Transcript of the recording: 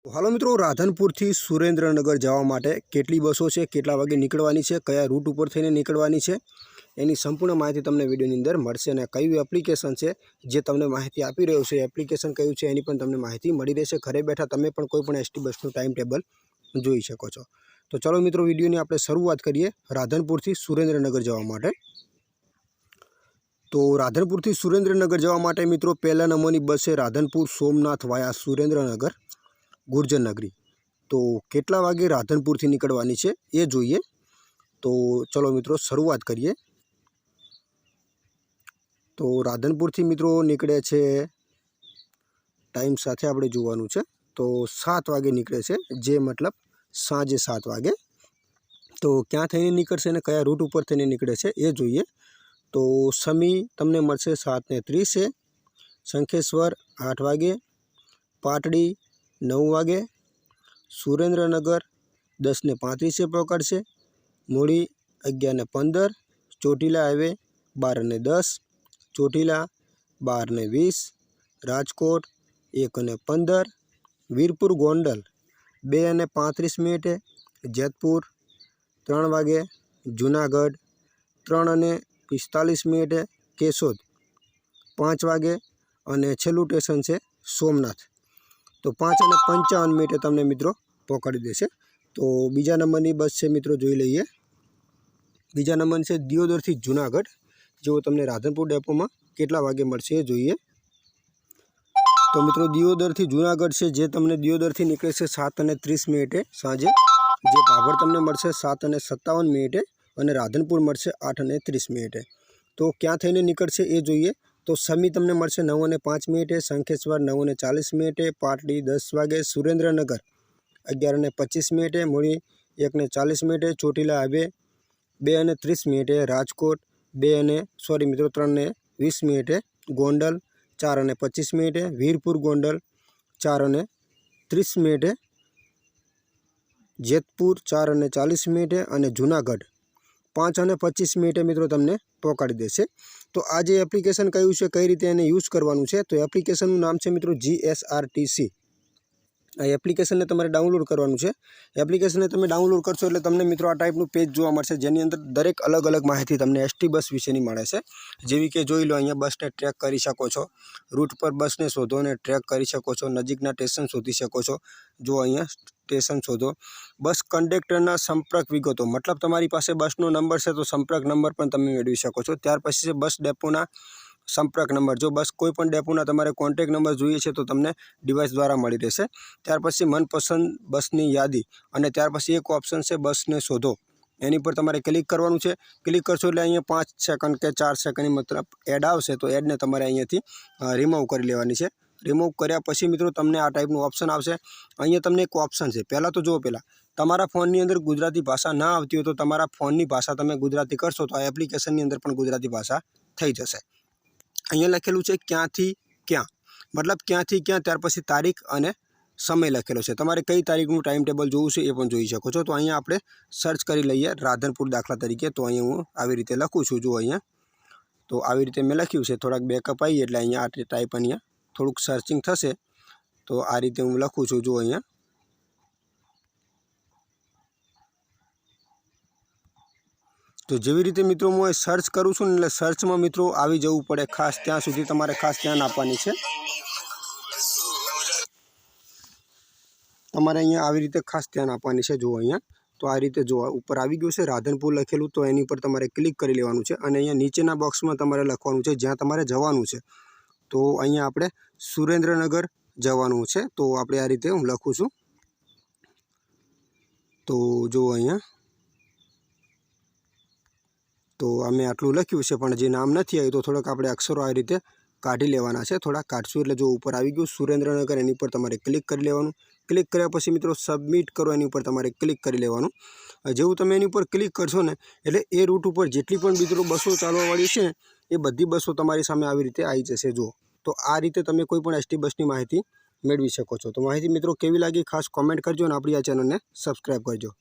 હાલો મિત્રો, રાધનપુરથી સુરેન્દ્રનગર જવા માટે કેટલી બસો છે, કેટલા વાગે નીકળવાની છે, કયા રૂટ ઉપર થઈને નીકળવાની છે, એની સંપૂર્ણ માહિતી તમને વિડીયોની અંદર મળશે. અને કયું એપ્લિકેશન છે જે તમને માહિતી આપી રહ્યું છે, એપ્લિકેશન કયું છે એની પણ તમને માહિતી મળી રહેશે. ઘરે બેઠા તમે પણ કોઈ પણ એસટી બસનું ટાઈમ ટેબલ જોઈ શકો છો. તો ચલો મિત્રો, વિડીયોની આપણે શરૂઆત કરીએ રાધનપુરથી સુરેન્દ્રનગર જવા માટે. તો રાધનપુરથી સુરેન્દ્રનગર જવા માટે મિત્રો પહેલા નંબરની બસ છે રાધનપુર સોમનાથ વાયા સુરેન્દ્રનગર ગુર્જર નગરી. તો કેટલા વાગે રાધનપુરથી નીકળવાની છે એ જોઈએ. તો ચલો મિત્રો શરૂઆત કરીએ. તો રાધનપુરથી મિત્રો નીકળે છે, ટાઈમ સાથે આપણે જોવાનું છે. તો 7 વાગે નીકળે છે, જે મતલબ સાંજે 7 વાગે. તો ક્યાં થઈને નીકળશે અને કયા રૂટ ઉપર થઈને નીકળે છે એ જોઈએ. તો સમી તમને મળશે 7:30, શંખેશ્વર 8 વાગે, પાટડી 9 વાગે, સુરેન્દ્રનગર 10:35 પકડશે, મૂળી 11:15, ચોટીલા હાઈવે 12:10, ચોટીલા 12:20, રાજકોટ 1:15, વીરપુર ગોંડલ 2:35, જેતપુર 3 વાગે, જૂનાગઢ 3:45, કેશોદ 5 વાગે અને છેલ્લું સ્ટેશન છે સોમનાથ. તો 5:55 તમને મિત્રો પકડી દેશે. તો બીજા નંબરની બસ છે મિત્રો, જોઈ લઈએ. બીજા નંબર છે દિયોદરથી જૂનાગઢ, જેઓ તમને રાધનપુર ડેપોમાં કેટલા વાગે મળશે એ જોઈએ. તો મિત્રો દિયોદરથી જૂનાગઢ છે, જે તમને દિયોદરથી નીકળે છે 7:30 સાંજે, જે ભાભર તમને મળશે 7:57 અને રાધનપુર મળશે 8:30. તો ક્યાં થઈને નીકળશે એ જોઈએ. તો સમી તમને મળશે 9:05, શંખેશ્વર 9:40, પાટડી 10 વાગે, સુરેન્દ્રનગર 11:25, મૂળી 1:40, ચોટીલા હાઈવે 2:30, રાજકોટ 3:20, ગોંડલ 4:25, વીરપુર ગોંડલ 4:30, જેતપુર 4:40 અને જૂનાગઢ 5:25 મિત્રો તમને પકડી દેશે. તો આ જે એપ્લિકેશન કયું છે, કઈ રીતે એને યુઝ કરવાનું છે, તો એપ્લિકેશનનું નામ છે મિત્રો GSRTC. આ એપ્લિકેશનને તમારે ડાઉનલોડ કરવાનું છે. એપ્લિકેશનને તમે ડાઉનલોડ કરશો એટલે તમને મિત્રો આ ટાઈપનું પેજ જોવા મળશે, જેની અંદર દરેક અલગ અલગ માહિતી તમને એસટી બસ વિશેની મળે છે. જેવી કે જોઈ લો, અહીંયા બસને ટ્રેક કરી શકો છો, રૂટ પર બસને શોધો અને ટ્રેક કરી શકો છો, નજીકના સ્ટેશન શોધી શકો છો. જો અહીંયા સ્ટેશન શોધો, બસ કંડક્ટરના સંપર્ક વિગતો, મતલબ તમારી પાસે બસનો નંબર છે તો સંપર્ક નંબર પણ તમે મેળવી શકો છો. ત્યાર પછી છે બસ ડેપોના સંપર્ક નંબર. જો બસ કોઈ પણ ડેપોના તમારે કોન્ટેક્ટ નંબર જોઈએ છે તો તમને ડિવાઇસ દ્વારા મળી રહેશે. ત્યાર પછી મનપસંદ બસની યાદી, અને ત્યાર પછી એક ઓપ્શન છે બસને શોધો, એની પર તમારે ક્લિક કરવાનું છે. ક્લિક કરશો એટલે અહીંયા 5 સેકન્ડ કે 4 સેકન્ડની મતલબ એડ આવશે, તો એડને તમારે અહીંયાથી રિમૂવ કરી લેવાની છે. રિમૂવ કર્યા પછી મિત્રો તમને આ ટાઈપનું ઓપ્શન આવશે. અહીંયા તમને એક ઓપ્શન છે, પહેલાં તો જુઓ, પહેલાં તમારા ફોનની અંદર ગુજરાતી ભાષા ના આવતી હોય તો તમારા ફોનની ભાષા તમે ગુજરાતી કરશો તો આ એપ્લિકેશનની અંદર પણ ગુજરાતી ભાષા થઈ જશે. અહીંયા લખેલું છે ક્યાંથી ક્યાં, મતલબ ક્યાંથી ક્યાં, ત્યાર પછી તારીખ અને સમય લખેલો છે. તમારે કઈ તારીખનું ટાઈમ ટેબલ જોવું છે એ પણ જોઈ શકો છો. તો અહીંયા આપણે સર્ચ કરી લઈએ રાધનપુર દાખલા તરીકે. તો અહીંયા હું આવી રીતે લખું છું, જુઓ અહીંયા. તો આવી રીતે મેં લખ્યું છે, થોડાક બેકઅપ આવીએ એટલે અહીંયા આ ટાઈપ અહીંયા થોડુંક સર્ચિંગ થશે. તો આ રીતે હું લખું છું, જુઓ અહીંયા. તો જેવી રીતે મિત્રો હું સર્ચ કરું છું ને, એટલે સર્ચમાં મિત્રો આવી જવું પડે, ખાસ ત્યાં સુધી તમારે ખાસ ધ્યાન આપવાની છે. તમારે અહીંયા આવી રીતે ખાસ ધ્યાન આપવાની છે, જુઓ અહીંયા. તો આ રીતે જો ઉપર આવી ગયું છે રાધનપુર લખેલું, તો એની પર તમારે ક્લિક કરી લેવાનું છે. અને અહીંયા નીચેના બોક્સમાં તમારે લખવાનું છે જ્યાં તમારે જવાનું છે. તો અહીંયા આપણે સુરેન્દ્રનગર જવાનું છે, તો આપણે આ રીતે હું લખું છું. તો જુઓ અહીંયા, તો અમે આટલું લખ્યું છે પણ જે નામ નથી આવ્યું, તો થોડાક આપણે અક્ષરો આ રીતે કાઢી લેવાના છે. થોડાક કાઢશું એટલે જો ઉપર આવી ગયું સુરેન્દ્રનગર, એની પર તમારે ક્લિક કરી લેવાનું. ક્લિક કર્યા પછી મિત્રો સબમિટ કરો, એની ઉપર તમારે ક્લિક કરી લેવાનું. જેવું તમે એની ઉપર ક્લિક કરશો ને, એટલે એ રૂટ ઉપર જેટલી પણ મિત્રો બસો ચાલવાવાળી છે એ બધી બસો તમારી સામે આવી રીતે આવી જશે. જુઓ, તો આ રીતે તમે કોઈ પણ એસટી બસની માહિતી મેળવી શકો છો. તો માહિતી મિત્રો કેવી લાગી ખાસ કોમેન્ટ કરજો અને આપણી આ ચેનલને સબસ્ક્રાઈબ કરજો.